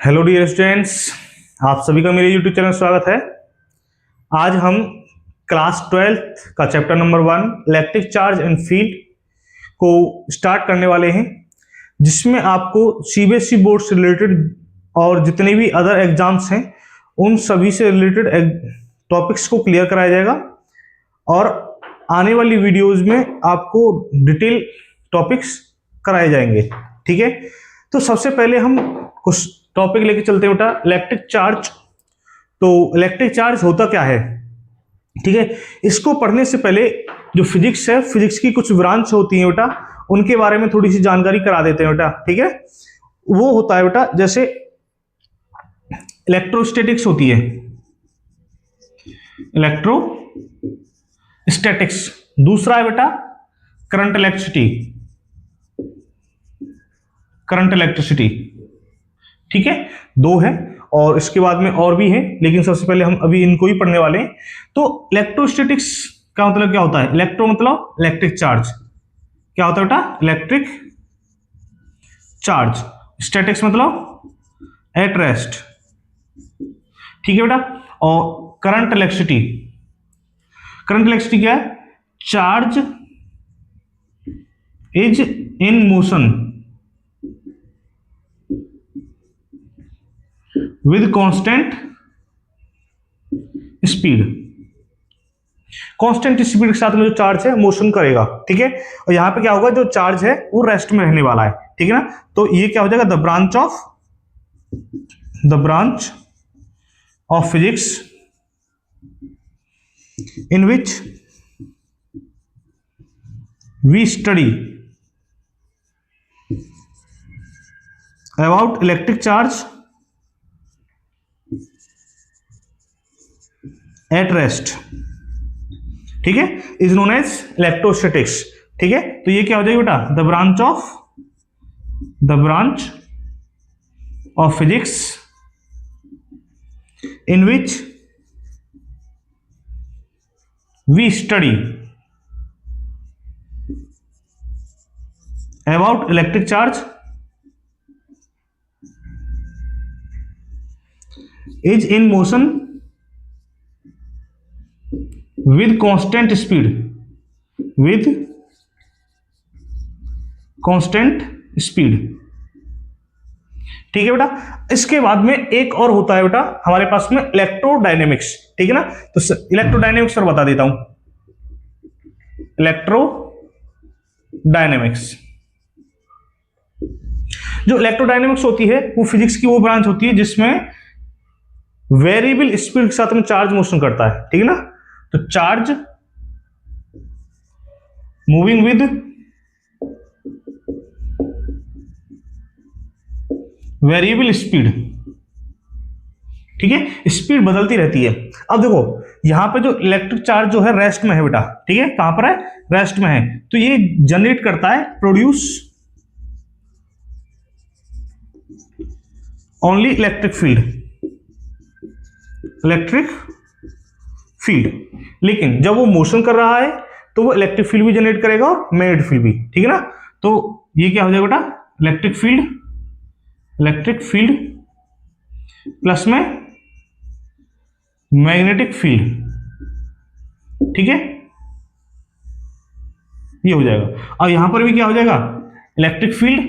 Hello dear students, आप सभी का मेरे यूट्यूब चैनल में स्वागत है। आज हम क्लास 12th का chapter number 1 electric charge and field को स्टार्ट करने वाले हैं, जिसमें आपको सीबीएसई बोर्ड से रिलेटेड और जितने भी अदर एग्जाम्स हैं उन सभी से रिलेटेड टॉपिक्स को क्लियर कराया जाएगा और आने वाली वीडियोज में आपको डिटेल टॉपिक्स कराए जाएंगे। ठीक है, तो सबसे पहले हम कुछ टॉपिक लेके चलते हैं बेटा, इलेक्ट्रिक चार्ज। तो इलेक्ट्रिक चार्ज होता क्या है, ठीक है, इसको पढ़ने से पहले जो फिजिक्स है, फिजिक्स की कुछ ब्रांच होती है बेटा, उनके बारे में थोड़ी सी जानकारी करा देते हैं बेटा। ठीक है, वो होता है बेटा, जैसे इलेक्ट्रोस्टैटिक्स होती है, इलेक्ट्रोस्टैटिक्स। दूसरा है बेटा करंट इलेक्ट्रिसिटी। ठीक है, दो है और इसके बाद में और भी है, लेकिन सबसे पहले हम अभी इनको ही पढ़ने वाले हैं। तो इलेक्ट्रोस्टैटिक्स का मतलब क्या होता है? इलेक्ट्रो मतलब इलेक्ट्रिक चार्ज, क्या होता है बेटा? Electric charge. स्टैटिक्स मतलब एट रेस्ट। ठीक है बेटा, और करंट इलेक्ट्रिसिटी क्या है? Charge is in motion with constant speed. Constant speed के साथ में जो चार्ज है मोशन करेगा। ठीक है, और यहां पे क्या होगा, जो चार्ज है वो रेस्ट में रहने वाला है। ठीक है ना, तो ये क्या हो जाएगा? The branch of physics in which we study about electric charge at rest. ठीक है, इज नोन एज इलेक्ट्रोस्टैटिक्स। ठीक है, तो ये क्या हो जाएगा बेटा? The branch of physics in which we study about electric charge is in motion with constant speed। ठीक है बेटा, इसके बाद में एक और होता है बेटा हमारे पास में, इलेक्ट्रोडायनेमिक्स। ठीक है ना, तो इलेक्ट्रोडायनेमिक्स पर बता देता हूं। जो इलेक्ट्रोडायनेमिक्स होती है वो फिजिक्स की वो ब्रांच होती है जिसमें वेरिएबल स्पीड के साथ में चार्ज मोशन करता है। ठीक है ना, तो charge moving with variable speed. ठीक है, स्पीड बदलती रहती है। अब देखो यहां पे जो इलेक्ट्रिक चार्ज जो है रेस्ट में है बेटा। ठीक है, कहां पर है? रेस्ट में है। तो ये जनरेट करता है, प्रोड्यूस ओनली इलेक्ट्रिक फील्ड। लेकिन जब वो मोशन कर रहा है तो वो इलेक्ट्रिक फील्ड भी जनरेट करेगा और मैग्नेटिक फील्ड भी। ठीक है ना, तो ये क्या हो जाएगा बेटा? इलेक्ट्रिक फील्ड प्लस में मैग्नेटिक फील्ड। ठीक है, ये हो जाएगा। और यहां पर भी क्या हो जाएगा? Electric field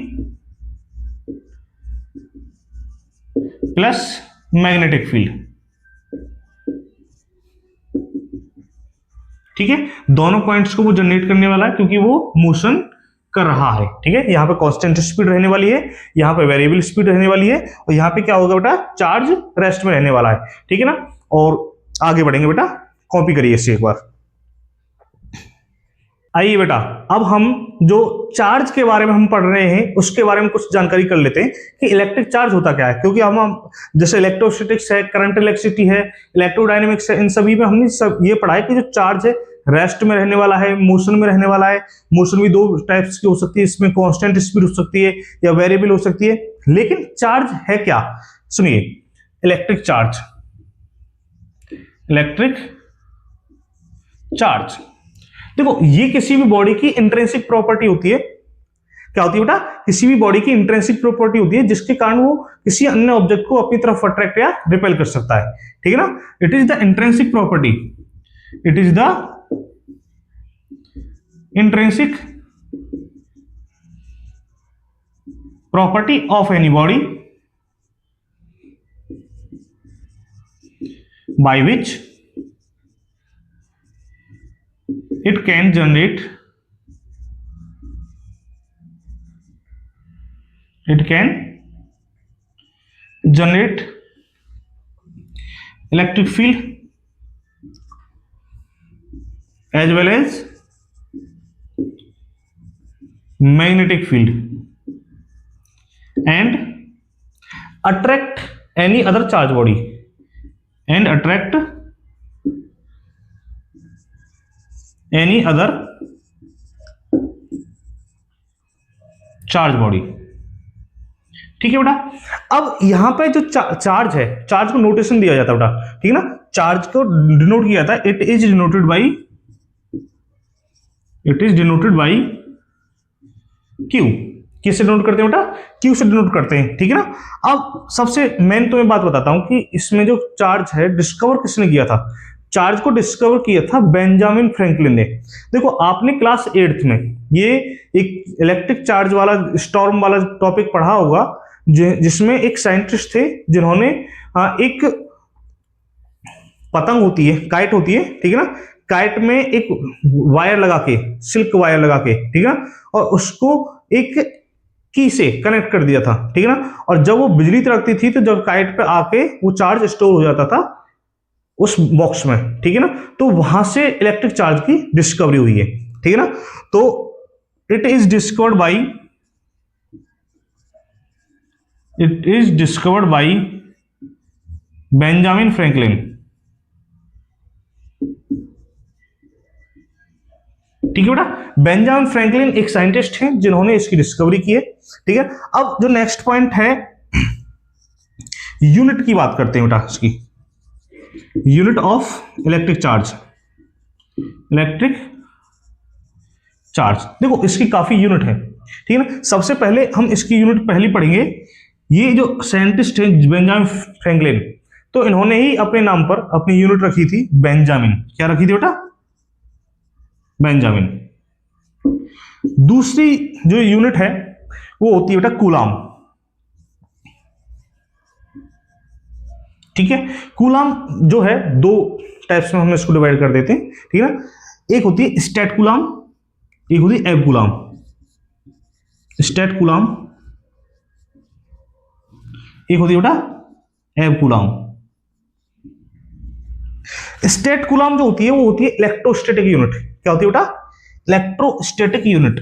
plus magnetic field. ठीक है, दोनों पॉइंट्स को वो जनरेट करने वाला है क्योंकि वो मोशन कर रहा है। ठीक है, यहां पे कांस्टेंट स्पीड रहने वाली है, यहां पे वेरिएबल स्पीड रहने वाली है, और यहां पे क्या होगा बेटा? चार्ज रेस्ट में रहने वाला है। ठीक है ना, और आगे बढ़ेंगे बेटा, कॉपी करिए इसे एक बार। आइए बेटा, अब हम जो चार्ज के बारे में हम पढ़ रहे हैं उसके बारे में कुछ जानकारी कर लेते हैं कि इलेक्ट्रिक चार्ज होता क्या है। क्योंकि हम जैसे इलेक्ट्रोस्टैटिक्स है, करंट इलेक्ट्रिसिटी है, इलेक्ट्रोडायनेमिक्स है, इन सभी में हमने सब ये पढ़ा है कि जो चार्ज है रेस्ट में रहने वाला है, मोशन में रहने वाला है। मोशन भी दो टाइप्स की हो सकती है, इसमें कांस्टेंट स्पीड हो सकती है या वेरिएबल हो सकती है। लेकिन चार्ज है क्या? सुनिए, इलेक्ट्रिक चार्ज देखो, ये किसी भी बॉडी की इंट्रिंसिक प्रॉपर्टी होती है क्या होती है बेटा, किसी भी बॉडी की इंट्रिंसिक प्रॉपर्टी होती है जिसके कारण वो किसी अन्य ऑब्जेक्ट को अपनी तरफ अट्रैक्ट या रिपेल कर सकता है, ठीक है ना। It is the intrinsic property, it is the intrinsic property of any body by which it can generate electric field as well as magnetic field and attract any other charge body and attract any other charge body, ठीक है बेटा। अब यहां पे जो charge है, charge को notation दिया जाता है बेटा, ठीक है ना। चार्ज को डिनोट किया जाता है, it is denoted by Q. किससे डिनोट करते हैं बेटा, क्यू से डिनोट करते हैं, ठीक है ना। अब सबसे मेन तो मैं बात बताता हूं कि इसमें जो चार्ज है डिस्कवर किसने किया था। चार्ज को डिस्कवर किया था बेंजामिन फ्रैंकलिन ने। देखो आपने क्लास 8th में ये एक इलेक्ट्रिक चार्ज वाला स्टॉर्म वाला टॉपिक पढ़ा होगा, जिसमें एक साइंटिस्ट थे जिन्होंने एक पतंग होती है, काइट होती है, ठीक है ना। काइट में एक वायर लगा के, सिल्क वायर लगा के, ठीक है ना, और उसको एक की से कनेक्ट कर दिया था, ठीक है ना। और जब वो बिजली तरकती थी तो जब काइट पे आके वो चार्ज स्टोर हो जाता था उस बॉक्स में, ठीक है ना। तो वहां से इलेक्ट्रिक चार्ज की डिस्कवरी हुई है, ठीक है ना। तो it is discovered by Benjamin Franklin, ठीक है बेटा। बेंजामिन फ्रैंकलिन एक साइंटिस्ट हैं जिन्होंने इसकी डिस्कवरी की है, ठीक है। अब जो नेक्स्ट पॉइंट है, यूनिट की बात करते हैं बेटा, इसकी यूनिट ऑफ इलेक्ट्रिक चार्ज। देखो इसकी काफी यूनिट है, ठीक है ना। सबसे पहले हम इसकी यूनिट पहली पढ़ेंगे। ये जो साइंटिस्ट है बेंजामिन फ्रैंकलिन, तो इन्होंने ही अपने नाम पर अपनी यूनिट रखी थी बेंजामिन। क्या रखी थी बेटा, बेंजामिन। दूसरी जो यूनिट है वो होती है बेटा कूलाम, ठीक है। कूलाम जो है दो टाइप्स में हम इसको डिवाइड कर देते हैं, ठीक है ना। एक होती है स्टेट कूलाम, एक होती है एब कूलाम। स्टेट कूलाम, एक होती है बेटा एब कूलाम। स्टेट कूलाम जो होती है वो होती है इलेक्ट्रोस्टैटिक यूनिट। क्या होती है बेटा, इलेक्ट्रोस्टैटिक यूनिट।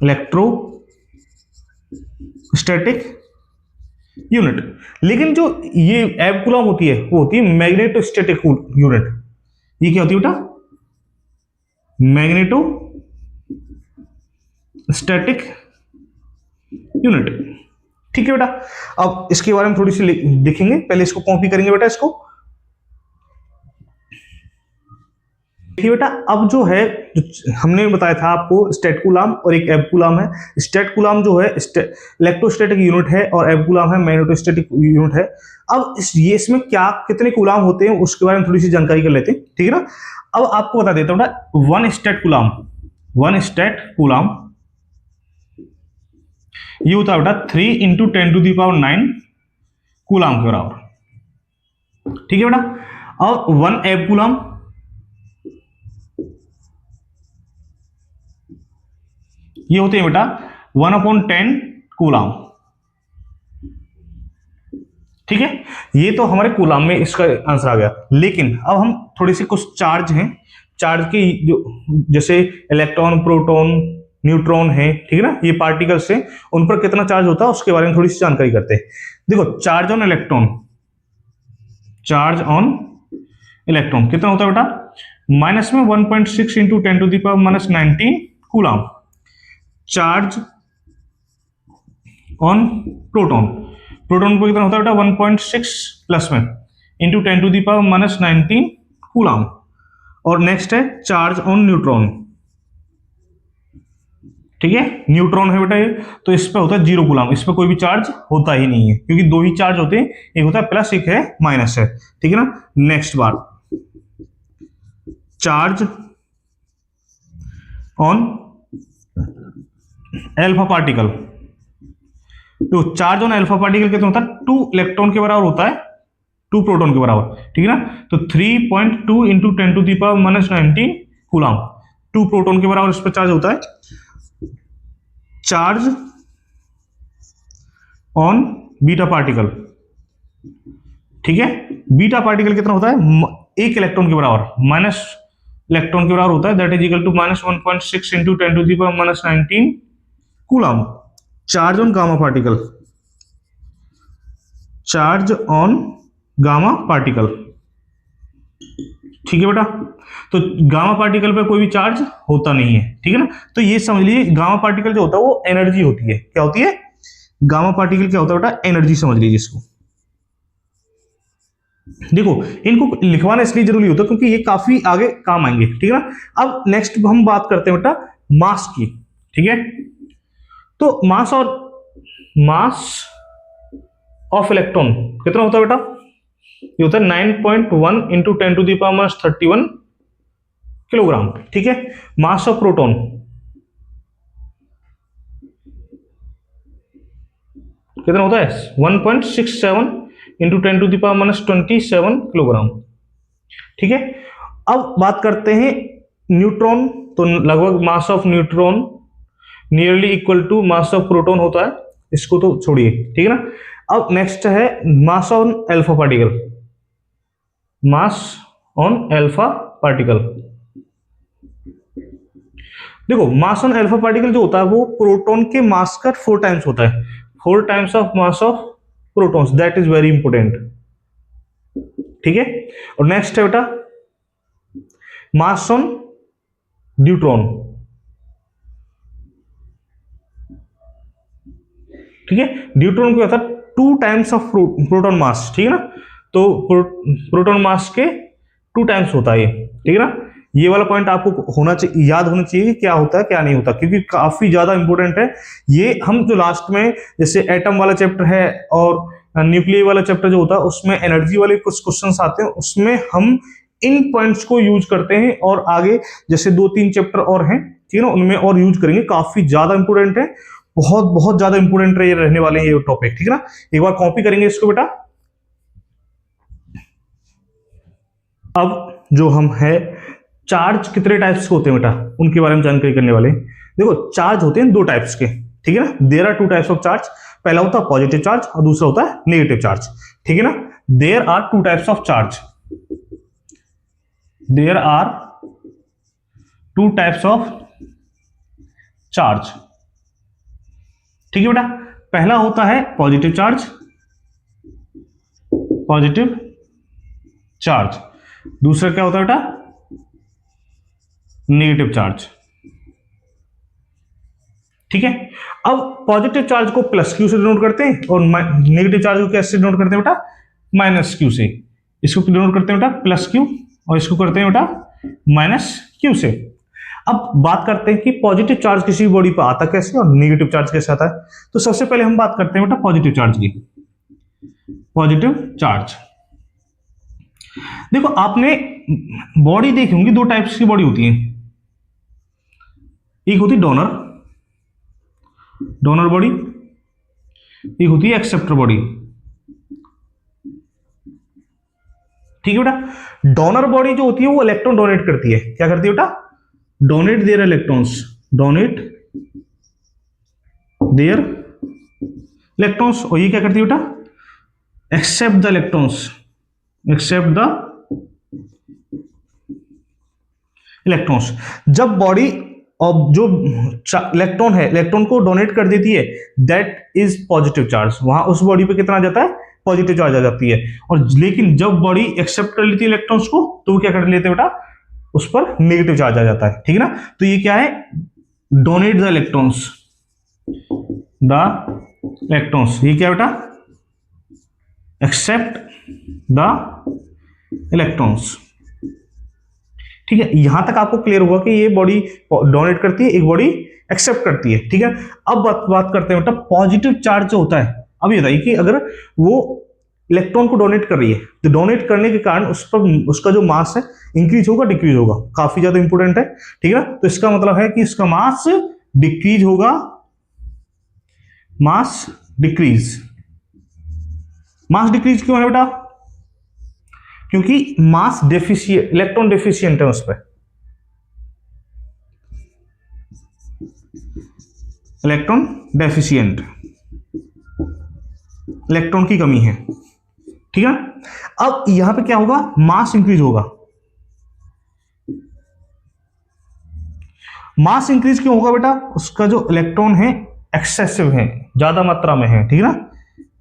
Electrostatic unit. लेकिन जो ये एब कूलाम होती है वो होती है मैग्नेटोस्टैटिक यूनिट। ये क्या होती है बेटा, मैग्नेटोस्टैटिक यूनिट, ठीक है बेटा। अब इसके बारे में थोड़ी सी देखेंगे, पहले इसको कॉपी करेंगे बेटा। इसको देखिए बेटा, अब जो है जो हमने बताया था आपको स्टेट कूलाम और एक एब कूलाम है। स्टेट कूलाम जो है इलेक्ट्रोस्टैटिक यूनिट है और एब कूलाम है मैग्नेटोस्टैटिक यूनिट है। अब ये इसमें क्या कितने कूलाम होते हैं उसके बारे में थोड़ी सी जानकारी कर लेते हैं, ठीक है ना। अब आपको बता देता हूं बेटा, वन स्टेट कूलाम ये होता है बेटा 3 × 10⁹ कूलाम के बराबर, ठीक है बेटा। अब वन एब कूलाम ये होते हैं बेटा 1/10 कूलाम, ठीक है। ये तो हमारे कूलाम में इसका आंसर आ गया। लेकिन अब हम थोड़ी सी कुछ चार्ज हैं, चार्ज की जो जैसे इलेक्ट्रॉन, प्रोटॉन, न्यूट्रॉन है, ठीक है ना, ये पार्टिकल्स हैं, उन पर कितना चार्ज होता है उसके बारे में थोड़ी सी जानकारी करते हैं। देखो चार्ज ऑन इलेक्ट्रॉन कितना होता है बेटा, माइनस में 1.6 × 10⁻⁻19 कूलाम। चार्ज ऑन प्रोटॉन पर कितना होता है बेटा 1.6 प्लस में इंटू 10⁻⁻19 कूलाम। और नेक्स्ट है चार्ज ऑन न्यूट्रॉन ठीक है, न्यूट्रॉन है बेटा ये, तो इस पे होता है 0 कूलम, इस पे कोई भी चार्ज होता ही नहीं है, क्योंकि दो ही चार्ज होते हैं, एक होता है प्लस, एक है माइनस है, ठीक है ना। नेक्स्ट बात, चार्ज ऑन एल्फा पार्टिकल। तो चार्ज ऑन एल्फा पार्टिकल कितना होता है, 2 इलेक्ट्रॉन के बराबर होता है 2 प्रोटॉन के बराबर, ठीक है ना। तो 3.2 इंटू 10⁻⁻19 कूलम, 2 प्रोटॉन के बराबर इस पर चार्ज होता है। चार्ज ऑन बीटा पार्टिकल, ठीक है, बीटा पार्टिकल कितना होता है, 1 इलेक्ट्रॉन के बराबर, माइनस इलेक्ट्रॉन के बराबर होता है, that is equal to -1.6 into 10⁻⁻19 coulomb. Charge on gamma particle, charge on gamma particle, ठीक है बेटा। तो गामा पार्टिकल पे कोई भी चार्ज होता नहीं है, ठीक है ना। तो ये समझ लीजिए गामा पार्टिकल जो होता है वो एनर्जी होती है, क्या होती है, गामा पार्टिकल क्या होता है बेटा, एनर्जी समझ लीजिए इसको। देखो इनको लिखवाना इसलिए जरूरी होता है क्योंकि ये काफी आगे काम आएंगे, ठीक है ना। अब नेक्स्ट हम बात करते हैं बेटा मास की, ठीक है। तो मास ऑफ इलेक्ट्रॉन कितना होता है बेटा, ये होता है 9.1 इंटू 10⁻31 किलोग्राम, ठीक है। मास ऑफ प्रोटॉन कितना होता है, 1.67 इंटू 10⁻27 किलोग्राम, ठीक है। अब बात करते हैं न्यूट्रॉन, तो लगभग mass of neutron nearly equal to mass of proton होता है, इसको तो छोड़िए, ठीक है ना। अब नेक्स्ट है मास on alpha particle, mass on alpha particle. देखो मास ऑन एल्फा पार्टिकल जो होता है वो प्रोटॉन के मास का 4 टाइम्स होता है, 4 times of mass of protons, that is very important, ठीक है। और नेक्स्ट है बेटा मास ऑन न्यूट्रॉन, ठीक है। न्यूट्रॉन को होता है 2 टाइम्स ऑफ प्रोटॉन मास, ठीक है ना। तो प्रोटॉन मास के 2 टाइम्स होता है ये, ठीक है ना। ये वाला पॉइंट आपको होना चाहिए, याद होना चाहिए कि क्या होता है क्या नहीं होता, क्योंकि काफी ज्यादा इंपॉर्टेंट है ये। हम जो लास्ट में जैसे एटम वाला चैप्टर है और न्यूक्लियर वाला चैप्टर जो होता है उसमें एनर्जी वाले कुछ क्वेश्चंस आते हैं, उसमें हम इन पॉइंट्स को यूज करते हैं, और आगे जैसे 2-3 चैप्टर और हैं, ठीक है ना, उनमें और यूज करेंगे, काफी ज्यादा इंपॉर्टेंट है, बहुत बहुत ज्यादा इंपॉर्टेंट रहने वाले हैं ये टॉपिक, ठीक है ना। एक बार कॉपी करेंगे इसको बेटा। अब जो हम है चार्ज कितने टाइप्स के होते हैं बेटा, उनके बारे में जानकारी करने वाले। देखो चार्ज होते हैं 2 टाइप्स के, ठीक है ना। There are 2 types of charge, पहला होता है पॉजिटिव चार्ज और दूसरा होता है नेगेटिव चार्ज, ठीक है ना। There are 2 types of charge, there are 2 types of charge, ठीक है बेटा। पहला होता है पॉजिटिव चार्ज, पॉजिटिव चार्ज, दूसरा क्या होता है बेटा, नेगेटिव चार्ज, ठीक है। अब पॉजिटिव चार्ज को प्लस क्यू से डिनोट करते हैं और नेगेटिव चार्ज को कैसे डिनोट करते हैं बेटा, माइनस क्यू से। इसको डिनोट करते हैं बेटा प्लस क्यू और इसको करते हैं बेटा माइनस क्यू से। अब बात करते हैं कि पॉजिटिव चार्ज किसी भी बॉडी पर आता कैसे और नेगेटिव चार्ज कैसे आता है। तो सबसे पहले हम बात करते हैं बेटा पॉजिटिव चार्ज की। पॉजिटिव चार्ज, देखो आपने बॉडी देखी होंगी, 2 टाइप्स की बॉडी होती है, एक होती डोनर, डोनर बॉडी, एक होती है एक्सेप्टर बॉडी, ठीक है बेटा। डोनर बॉडी जो होती है वो इलेक्ट्रॉन डोनेट करती है, क्या करती है बेटा, donate their electrons, donate their electrons. और ये क्या करती है बेटा, accept the electrons, accept the electrons. जब बॉडी और जो इलेक्ट्रॉन है इलेक्ट्रॉन को डोनेट कर देती है, दैट इज पॉजिटिव चार्ज, वहां उस बॉडी पे कितना आ जाता है, पॉजिटिव चार्ज आ जाती है। और लेकिन जब बॉडी एक्सेप्ट कर लेती है इलेक्ट्रॉन्स को तो वो क्या कर लेते हैं बेटा, उस पर नेगेटिव चार्ज आ जाता है, ठीक है ना। तो ये क्या है, donate the electrons, the electrons, ये क्या बेटा, एक्सेप्ट द इलेक्ट्रॉन्स, ठीक है। यहां तक आपको क्लियर हुआ कि ये बॉडी डोनेट करती है, एक बॉडी एक्सेप्ट करती है, ठीक है। अब बात करते हैं बेटा पॉजिटिव चार्ज जो होता है। अब ये बताइए कि अगर वो इलेक्ट्रॉन को डोनेट कर रही है तो डोनेट करने के कारण उस पर उसका जो मास है इंक्रीज होगा डिक्रीज होगा, काफी ज्यादा इंपॉर्टेंट है, ठीक है ना। तो इसका मतलब है कि इसका मास डिक्रीज होगा, मास डिक्रीज। मास डिक्रीज क्यों है बेटा? क्योंकि मास डेफिशिएंट, इलेक्ट्रॉन डेफिशिएंट है उस पर, इलेक्ट्रॉन डेफिशिएंट, इलेक्ट्रॉन की कमी है, ठीक है। अब यहां पे क्या होगा, मास इंक्रीज होगा। मास इंक्रीज क्यों होगा बेटा? उसका जो इलेक्ट्रॉन है एक्सेसिव है, ज्यादा मात्रा में है, ठीक है ना।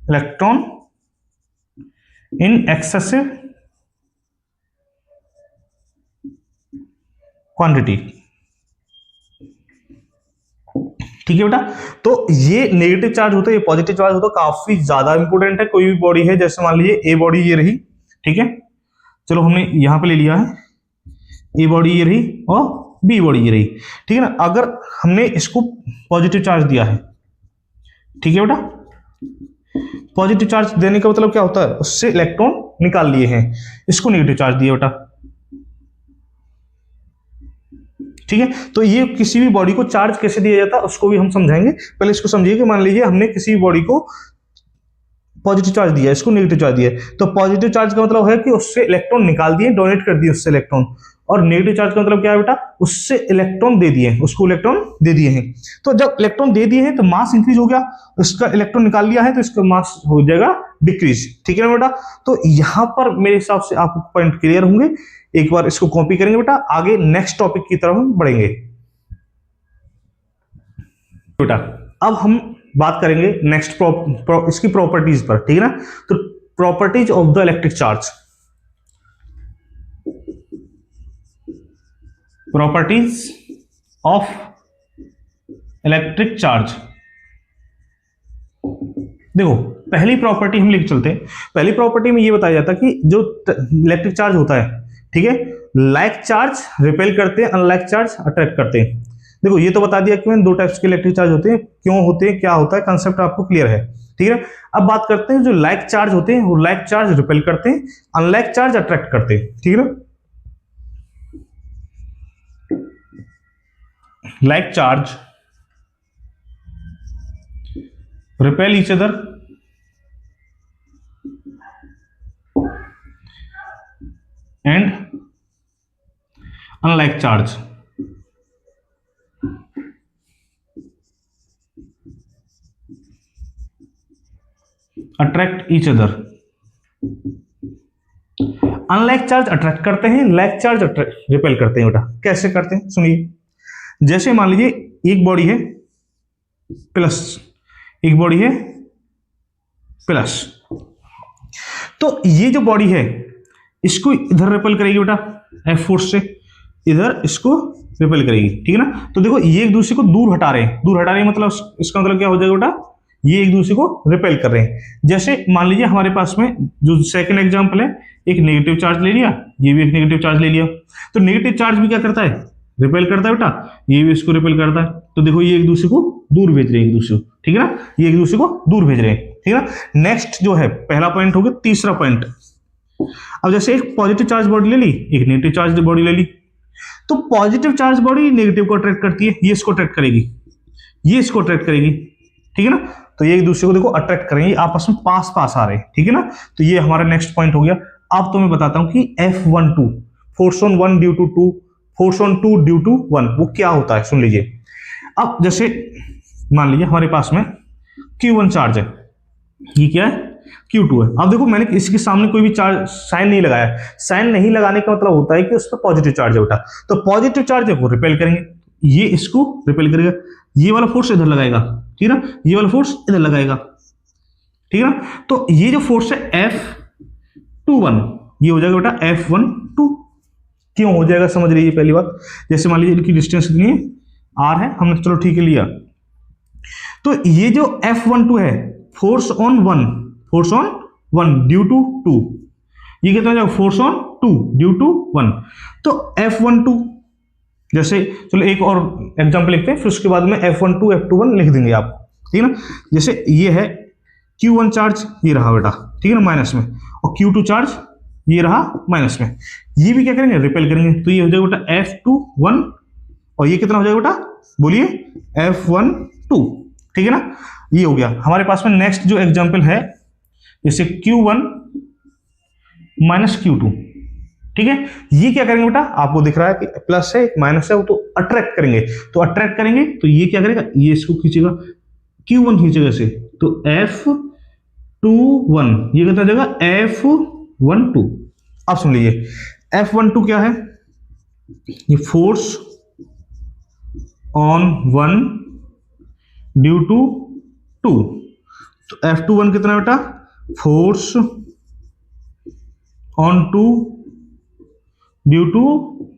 इलेक्ट्रॉन इन एक्सेसिव क्वांटिटी, ठीक है बेटा। तो ये नेगेटिव चार्ज होता है, ये पॉजिटिव चार्ज होता है, काफी ज्यादा इंपॉर्टेंट है। कोई भी बॉडी है, जैसे मान लीजिए ए बॉडी ये रही, ठीक है, चलो हमने यहां पे ले लिया है, ए बॉडी ये रही और बी बॉडी ये रही, ठीक है ना। अगर हमने इसको पॉजिटिव चार्ज दिया है, ठीक है बेटा, पॉजिटिव चार्ज देने का मतलब क्या होता है, उससे इलेक्ट्रॉन निकाल लिए हैं, इसको नेगेटिव चार्ज दिया बेटा, ठीक है। तो ये किसी भी बॉडी को चार्ज कैसे दिया जाता है उसको भी हम समझाएंगे। पहले इसको समझिए कि मान लीजिए हमने किसी भी बॉडी को पॉजिटिव चार्ज दिया, इसको नेगेटिव चार्ज दिया, तो पॉजिटिव चार्ज का मतलब है कि उससे इलेक्ट्रॉन निकाल दिए, डोनेट कर दिए उससे इलेक्ट्रॉन। और नेगेटिव चार्ज का मतलब क्या है बेटा? उससे इलेक्ट्रॉन दे दिए, उसको इलेक्ट्रॉन दे दिए हैं। तो जब इलेक्ट्रॉन दे दिए हैं तो मास इंक्रीज हो गया, उसका इलेक्ट्रॉन निकाल लिया है तो इसका मास हो जाएगा डिक्रीज, ठीक है ना बेटा। तो यहां पर मेरे हिसाब से आपको पॉइंट क्लियर होंगे। एक बार इसको कॉपी करेंगे बेटा, आगे नेक्स्ट टॉपिक की तरफ हम बढ़ेंगे बेटा। अब हम बात करेंगे नेक्स्ट इसकी प्रॉपर्टीज पर, ठीक है ना। तो properties of the electric charge, properties of electric charge. देखो पहली प्रॉपर्टी हम लिख चलते हैं। पहली प्रॉपर्टी में ये बताया जाता है कि जो इलेक्ट्रिक चार्ज होता है, ठीक है, लाइक चार्ज रिपेल करते हैं, अनलाइक चार्ज अट्रैक्ट करते हैं। देखो ये तो बता दिया कि मैंने दो टाइप्स के इलेक्ट्रिक चार्ज होते हैं, क्यों होते हैं, क्या होता है, कंसेप्ट आपको क्लियर है, ठीक है। अब बात करते हैं जो लाइक चार्ज होते हैं, वो लाइक चार्ज रिपेल करते हैं, अनलाइक चार्ज अट्रैक्ट करते हैं, ठीक है ना। Like charge repel each other and unlike charge attract each other। Unlike charge attract करते हैं, लाइक चार्ज रिपेल करते हैं बेटा। कैसे करते हैं सुनिए। जैसे मान लीजिए एक बॉडी है प्लस, एक बॉडी है प्लस, तो ये जो बॉडी है इसको इधर रिपेल करेगी बेटा, एफ फोर्स से इधर इसको रिपेल करेगी, ठीक है ना। तो देखो ये एक दूसरे को दूर हटा रहे हैं, दूर हटा रहे हैं मतलब इसका मतलब क्या हो जाएगा बेटा, ये एक दूसरे को रिपेल कर रहे हैं। जैसे मान लीजिए हमारे पास में जो सेकंड एग्जांपल है, एक नेगेटिव चार्ज ले लिया, ये भी एक नेगेटिव चार्ज ले लिया, तो नेगेटिव चार्ज भी क्या करता है, रिपेल करता है बेटा, ये भी इसको रिपेल करता है। तो देखो ये एक दूसरे को दूर भेज रहे हैं, एक दूसरे को, ठीक है ना, ये एक दूसरे को दूर भेज रहे हैं, ठीक है ना। नेक्स्ट जो है पहला पॉइंट हो गया, तीसरा पॉइंट। अब जैसे एक पॉजिटिव चार्ज बॉडी ले ली, एक नेगेटिव चार्ज बॉडी ले ली, तो पॉजिटिव चार्ज बॉडी नेगेटिव को अट्रैक्ट करती है, ये इसको अट्रैक्ट करेगी, ये इसको अट्रैक्ट करेगी, ठीक है ना। तो ये एक दूसरे को देखो अट्रैक्ट करेंगे, आपस में पास पास आ रहे हैं, ठीक है ना। तो ये हमारा नेक्स्ट पॉइंट हो गया। अब तो मैं बताता हूं कि F12 force on 1 due to 2, force on 2 due to 1 वो क्या होता है, सुन लीजिए। अब जैसे मान लीजिए हमारे पास में Q1 चार्ज है, ये क्या है, Q2 है। अब देखो मैंने इसके सामने कोई भी चार्ज साइन नहीं लगाया, साइन नहीं लगाने का मतलब होता है कि उस पर पॉजिटिव चार्ज है बेटा। तो पॉजिटिव चार्ज है वो रिपेल करेंगे, ये इसको रिपेल करेगा, ये वाला फोर्स इधर लगाएगा, ठीक है ना, ये वाला फोर्स इधर लगाएगा, ठीक है ना। तो ये जो फोर्स है F21 ये हो जाएगा बेटा F12। क्यों हो जाएगा समझ लीजिए पहली बात। जैसे मान लीजिए इनकी डिस्टेंस कितनी है, R है, हमने चलो ठीक है लिया। तो ये जो F12 है force on 1, force on 1 due to 2, ये कितना हो जाएगा, फोर्स ऑन 2 ड्यू टू 1। तो F12 जैसे चलो एक और एग्जांपल लिखते हैं, फिर उसके बाद में F12 F21 लिख देंगे आप, ठीक है ना। जैसे ये है Q1 चार्ज, ये रहा बेटा, ठीक है ना, माइनस में, और Q2 चार्ज ये रहा माइनस में, ये भी क्या करेंगे, रिपेल करेंगे, तो ये हो जाएगा बेटा F21, और ये कितना हो जाएगा बेटा, बोलिए F12, ठीक है ना। ये हो गया हमारे पास में। नेक्स्ट जो एग्जांपल है, जैसे Q1 माइनस Q2, ठीक है, ये क्या करेंगे बेटा, आपको दिख रहा है कि प्लस है माइनस है, वो तो अट्रैक्ट करेंगे, तो अट्रैक्ट करेंगे तो ये क्या करेगा, ये इसको खींचेगा, Q1 खींचेगा इसे, तो F21, ये कितना जाएगा F12। अब सुन लीजिए, F12 क्या है, ये force on one due to two, तो F21 कितना बेटा, force on two due to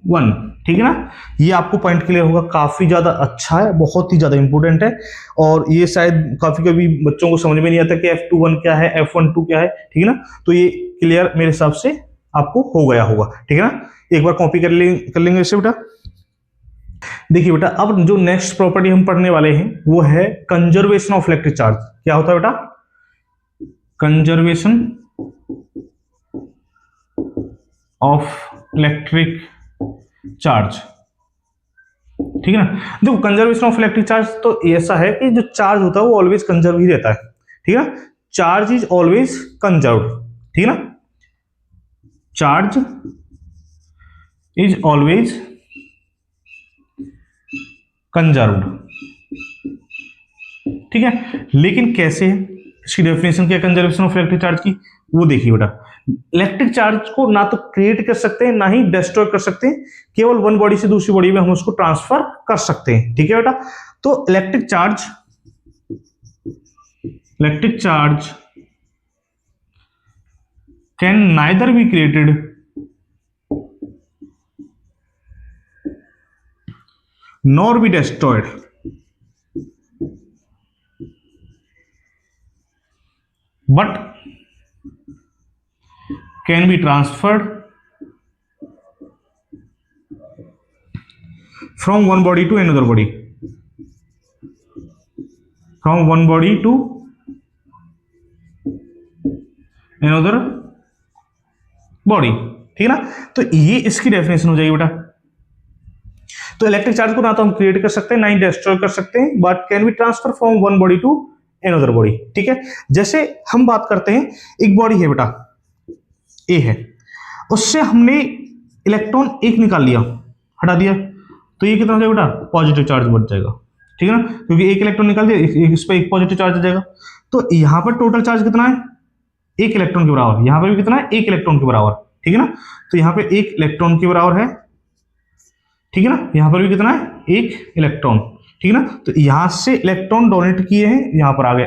one, ठीक है ना। ये आपको पॉइंट क्लियर होगा, काफी ज्यादा अच्छा है, बहुत ही ज्यादा इंपॉर्टेंट है, और ये शायद काफी कभी बच्चों को समझ में नहीं आता कि F21 क्या है, F12 क्या है, ठीक है ना। तो ये क्लियर मेरे हिसाब से आपको हो गया होगा, ठीक है ना। एक बार कॉपी कर लेंगे इसे बेटा। देखिए बेटा, अब जो नेक्स्ट प्रॉपर्टी हम पढ़ने वाले हैं वो है कंजर्वेशन ऑफ इलेक्ट्रिक चार्ज। क्या होता है बेटा, कंजर्वेशन ऑफ इलेक्ट्रिक चार्ज, ठीक है ना। देखो, कंजर्वेशन ऑफ इलेक्ट्रिक चार्ज तो ऐसा है कि जो चार्ज होता है वो ऑलवेज कंजर्व ही रहता है, ठीक है। चार्ज इज ऑलवेज कंजर्व, ठीक है ना, चार्ज इज ऑलवेज कंजर्व्ड, ठीक है। लेकिन कैसे है, इसकी डेफिनेशन क्या है कंजर्वेशन ऑफ इलेक्ट्रिक चार्ज की, वो देखिए बेटा। इलेक्ट्रिक चार्ज को ना तो क्रिएट कर सकते हैं ना ही डिस्ट्रॉय कर सकते हैं, केवल वन बॉडी से दूसरी बॉडी में हम उसको ट्रांसफर कर सकते हैं, ठीक है बेटा। तो electric charge can neither be created nor be destroyed, but can be transferred from one body to another body, from one body to another body, ठीक है ना। तो ये इसकी डेफिनेशन हो जाएगी बेटा। तो इलेक्ट्रिक चार्ज को ना तो हम क्रिएट कर सकते हैं ना ही डिस्ट्रॉय कर सकते हैं, but can be transfer from one body to another body, ठीक है। जैसे हम बात करते हैं, एक बॉडी है बेटा, ए है, उससे हमने इलेक्ट्रॉन एक निकाल लिया, हटा दिया, तो ये कितना हो जाएगा बेटा, पॉजिटिव चार्ज बच जाएगा, ठीक है ना, क्योंकि एक इलेक्ट्रॉन निकाल दिया, इस पर एक पॉजिटिव चार्ज आ जाएगा। तो यहां पर टोटल चार्ज कितना है, एक इलेक्ट्रॉन के बराबर, यहां पर भी कितना है, एक इलेक्ट्रॉन के बराबर, ठीक है ना। तो यहां पे एक इलेक्ट्रॉन के बराबर है, ठीक है ना, यहां पर भी कितना है, एक इलेक्ट्रॉन, ठीक है ना। तो यहां से इलेक्ट्रॉन डोनेट किए हैं, यहां पर आ गए,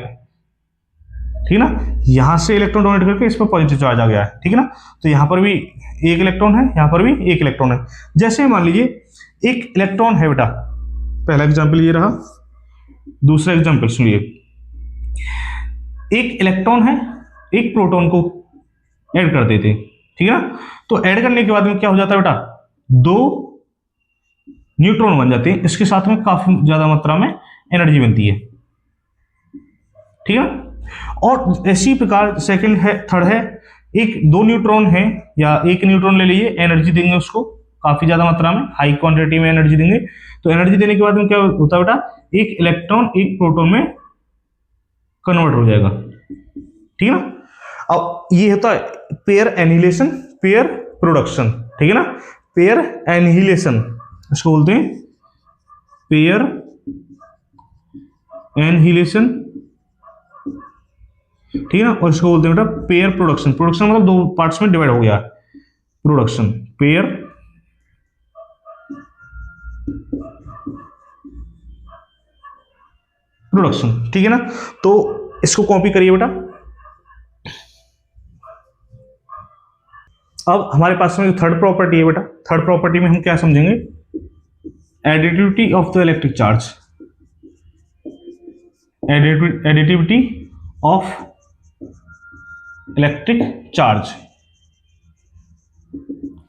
ठीक है ना, यहां से इलेक्ट्रॉन डोनेट करके इस पर पॉजिटिव चार्ज आ गया है, ठीक है ना। तो यहां पर भी एक इलेक्ट्रॉन है, यहां पर भी एक इलेक्ट्रॉन है। जैसे मान लीजिए एक इलेक्ट्रॉन है बेटा, पहला एग्जांपल ये रहा, दूसरा एग्जांपल सुनिए, एक इलेक्ट्रॉन है, एक प्रोटॉन को ऐड कर देते, ठीक है ना। तो ऐड करने के बाद में क्या हो जाता है बेटा, दो न्यूट्रॉन बन जाते हैं, इसके साथ में काफी ज्यादा मात्रा में एनर्जी बनती है, ठीक है। और इसी प्रकार सेकंड है, थर्ड है, एक दो न्यूट्रॉन है या एक न्यूट्रॉन ले लीजिए, एनर्जी देंगे उसको काफी ज्यादा मात्रा में, हाई क्वांटिटी में एनर्जी देंगे। तो एनर्जी देने के बाद में क्या होता है बेटा, एक इलेक्ट्रॉन एक प्रोटॉन में कन्वर्ट हो जाएगा, ठीक है ना। अब ये होता है पेयर एनिहिलेशन, पेयर प्रोडक्शन, ठीक है ना, पेयर एनिहिलेशन इसको बोलते हैं, पेयर एनिहिलेशन, ठीक है ना। और इसको बोलते हैं बेटा पेयर प्रोडक्शन। प्रोडक्शन मतलब दो पार्ट्स में डिवाइड हो गया, प्रोडक्शन, पेयर प्रोडक्शन, ठीक है ना। तो इसको कॉपी करिए बेटा। अब हमारे पास में थर्ड प्रॉपर्टी है बेटा, थर्ड प्रॉपर्टी में हम क्या समझेंगे, additivity of the electric charge, additivity of electric charge,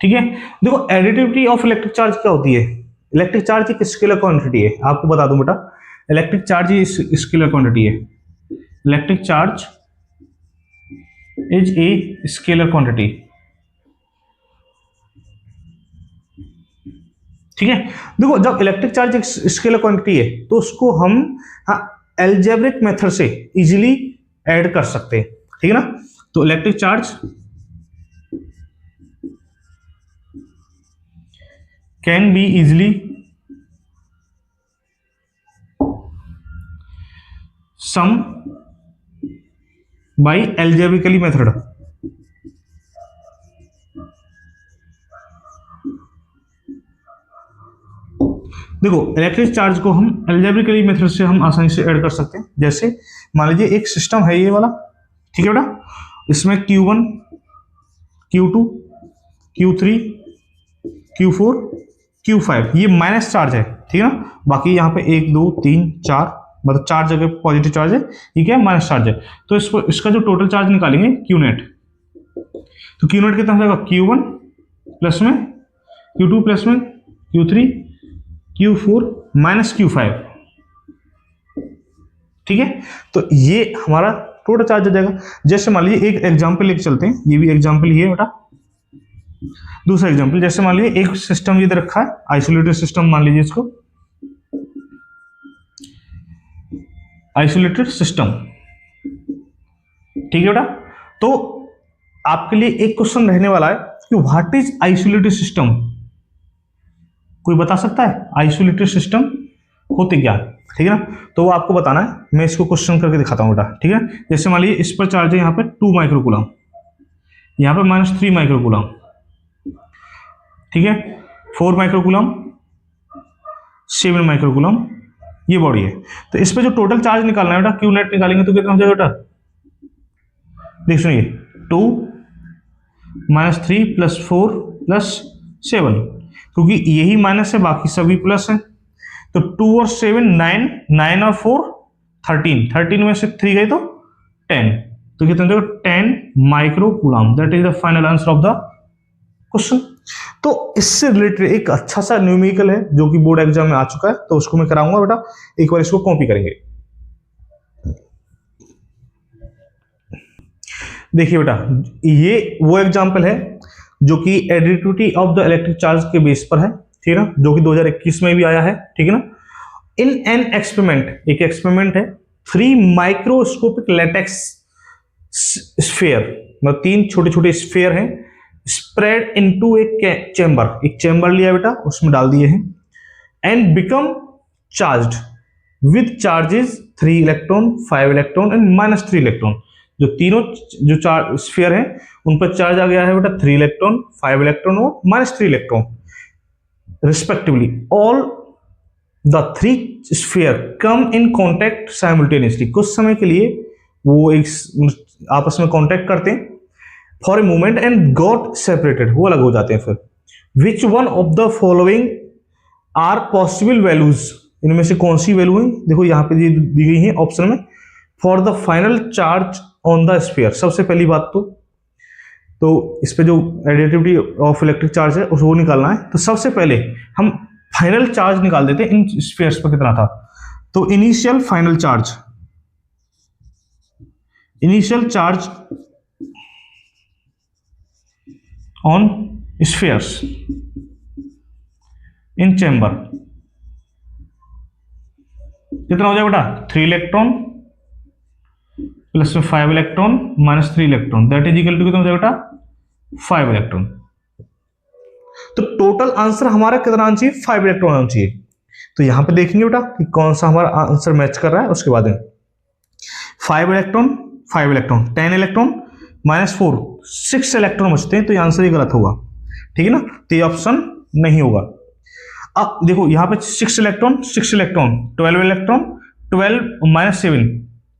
ठीक है। देखो एडिटिविटी ऑफ इलेक्ट्रिक चार्ज क्या होती है, इलेक्ट्रिक चार्ज एक स्केलर क्वांटिटी है, आपको बता दूं बेटा, इलेक्ट्रिक चार्ज स्केलर क्वांटिटी है। Electric charge is a scalar quantity, ठीक है। देखो जब इलेक्ट्रिक चार्ज एक स्केलर क्वांटिटी है तो उसको हम अलजेब्रिक मेथड से इजीली ऐड कर सकते हैं, ठीक है ना। तो electric charge can be easily sum by algebraically method. देखो इलेक्ट्रिक चार्ज को हम अलजेब्रिकली मेथड से हम आसानी से ऐड कर सकते हैं। जैसे मान लीजिए एक सिस्टम है ये वाला, ठीक है बेटा, इसमें Q1 Q2 Q3 Q4 Q5 ये माइनस चार्ज है, ठीक है ना। बाकी यहाँ पे 1 2 3 4 मतलब 4 जगह पॉजिटिव चार्ज है, ठीक है, माइनस चार्ज है। तो इसका जो टोटल चार्ज निकालेंगे Q नेट, तो Q नेट कितना हो जाएगा, Q1 प्लस में Q2 प्लस में Q3 Q4 माइनस Q5, ठीक है। तो ये हमारा टोटल चार्ज हो जाएगा। जैसे मान लीजिए एक एग्जांपल लेके चलते हैं, ये भी एग्जांपल ही है बेटा। दूसरा एग्जांपल, जैसे मान लीजिए एक सिस्टम इधर रखा है, आइसोलेटेड सिस्टम मान लीजिए इसको, आइसोलेटेड सिस्टम, ठीक है बेटा। तो आपके लिए एक क्वेश्चन रहने वाला है कि व्हाट इज आइसोलेटेड सिस्टम। कोई बता सकता है आइसोलेटेड सिस्टम होते क्या, ठीक है ना। तो वो आपको बताना है, मैं इसको क्वेश्चन करके दिखाता हूँ बेटा, ठीक है। जैसे मान लीजिए इस पर चार्ज है यहाँ पे 2 माइक्रोकूलम, यहाँ पे -3 माइक्रोकूलम, ठीक है, 4 माइक्रोकूलम 7 माइक्रोकूलम ये बॉडी है। तो इस पे जो टोटल चार्ज निकालना है बेटा, क्यू नेट निकालेंगे तो कितना हो जाएगा बेटा, देख सुनिए, 2 -3 + 4 + 7, क्योंकि यही माइनस है बाकी सभी प्लस है। तो 2 और 7 9, 9 और 4 13, 13 में से 3 गए तो 10, तो कितना हो जाएगा 10 microcoulomb. That is the final answer of the question. तो इससे रिलेटेड एक अच्छा सा न्यूमेरिकल है जो कि बोर्ड एग्जाम में आ चुका है, तो उसको मैं कराऊंगा बेटा, एक बार इसको कॉपी करेंगे। देखिए बेटा, ये वो एग्जाम्पल है जो कि additivity of the electric charge के बेस पर है, ठीक है ना, जो कि 2021 में भी आया है, ठीक है ना। इन एन एक्सपेरिमेंट, एक एक्सपेरिमेंट है, 3 माइक्रोस्कोपिक लेटेक्स स्फीयर, मतलब 3 छोटे छोटे स्फीयर हैं, स्प्रेड इनटू ए चेंबर, एक चेंबर लिया बेटा, उसमें डाल दिए हैं, and become charged with charges 3 electron 5 electron and -3 electron. जो तीनों जो चार स्फीयर हैं उन पर चार्ज आ गया है बेटा 3 इलेक्ट्रॉन 5 इलेक्ट्रॉन और -3 electron respectively. All the 3 sphere come in contact simultaneously, कुछ समय के लिए वो एक आपस में कॉन्टैक्ट करते हैं for a moment and got separated, वो अलग हो जाते हैं फिर। Which one of the following are possible values, इनमें से कौन सी वैल्यू है, देखो यहाँ पे दी गई है ऑप्शन में, for the final charge on the sphere. सबसे पहली बात तो इस पे जो एडिटिविटी ऑफ इलेक्ट्रिक चार्ज है उसको निकालना है। तो सबसे पहले हम फाइनल चार्ज निकाल देते हैं इन स्फीयर्स पर कितना था। तो initial final charge, initial charge on spheres in chamber कितना हो जाएगा बेटा, 3 इलेक्ट्रॉन प्लस में 5 electron -3 electron, that is equal to कितना हो जाएगा बेटा, 5 इलेक्ट्रॉन। तो टोटल आंसर हमारा कितना आना चाहिए, 5 इलेक्ट्रॉन आना चाहिए। तो यहां पे देखेंगे बेटा कि कौन सा हमारा आंसर मैच कर रहा है, उसके बाद 5 इलेक्ट्रॉन 5 इलेक्ट्रॉन 10 इलेक्ट्रॉन -4 6 इलेक्ट्रॉन बचते हैं, तो ये आंसर ही गलत होगा, ठीक है ना। तो ये ऑप्शन नहीं होगा। अब देखो यहाँ पे 6 इलेक्ट्रॉन 12 इलेक्ट्रॉन 12 -7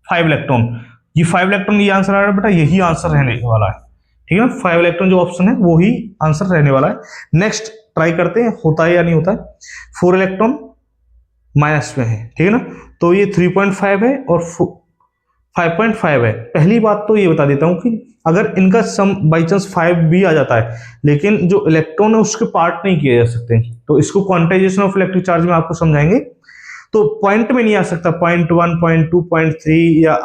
5 इलेक्ट्रॉन, ये 5 इलेक्ट्रॉन ये आंसर आ रहा है बेटा, यही आंसर रहने वाला है, ठीक है ना। 5 इलेक्ट्रॉन जो ऑप्शन है वो ही आंसर रहने वाला है। नेक्स्ट ट्राई करते हैं होता है या नहीं होता है। 4 इलेक्ट्रॉन माइनस में है, ठीक है ना, तो ये 3.5 है और 5.5 है। पहली बात तो ये बता देता हूं कि अगर इनका सम बाई चांस 5 भी आ जाता है, लेकिन जो इलेक्ट्रॉन है उसके पार्ट नहीं किए जा सकते, तो इसको क्वांटाइजेशन ऑफ इलेक्ट्रिक चार्ज में आपको समझाएंगे। तो पॉइंट में नहीं आ सकता, 0.1, 0.2, 0.3 या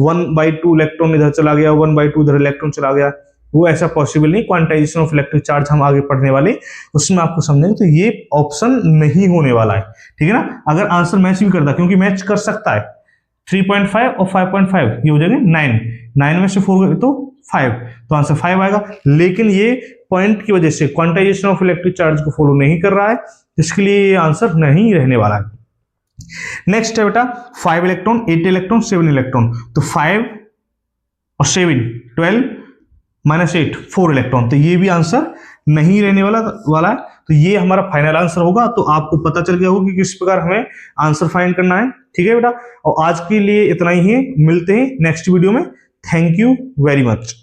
1/2 इलेक्ट्रॉन इधर चला गया, 1/2 इधर इलेक्ट्रॉन चला गया, वो ऐसा पॉसिबल नहीं। क्वांटाइजेशन ऑफ इलेक्ट्रिक चार्ज हम आगे पढ़ने वाले उसमें आपको समझेंगे, तो ये ऑप्शन नहीं होने वाला है, ठीक है ना। अगर आंसर मैच भी करता, क्योंकि मैच कर सकता है, 3.5 और 5.5 ये हो जाएगा 9 में से 4 तो 5, तो आंसर 5 आएगा। लेकिन ये पॉइंट की वजह से क्वांटाइजेशन ऑफ इलेक्ट्रिक चार्ज को फॉलो नहीं कर रहा है, इसके लिए ये आंसर नहीं रहने वाला है। नेक्स्ट है बेटा 5 इलेक्ट्रॉन, 8 इलेक्ट्रॉन, 7 इलेक्ट्रॉन। तो 5 और 7, 12 माइनस 8, 4 इलेक्ट्रॉन, तो ये भी आंसर नहीं रहने वाला है। तो ये हमारा फाइनल आंसर होगा। तो आपको पता चल गया होगा कि किस प्रकार हमें आंसर फाइंड करना है, ठीक है बेटा। और आज के लिए इतना ही है, मिलते हैं नेक्स्ट वीडियो में। Thank you very much.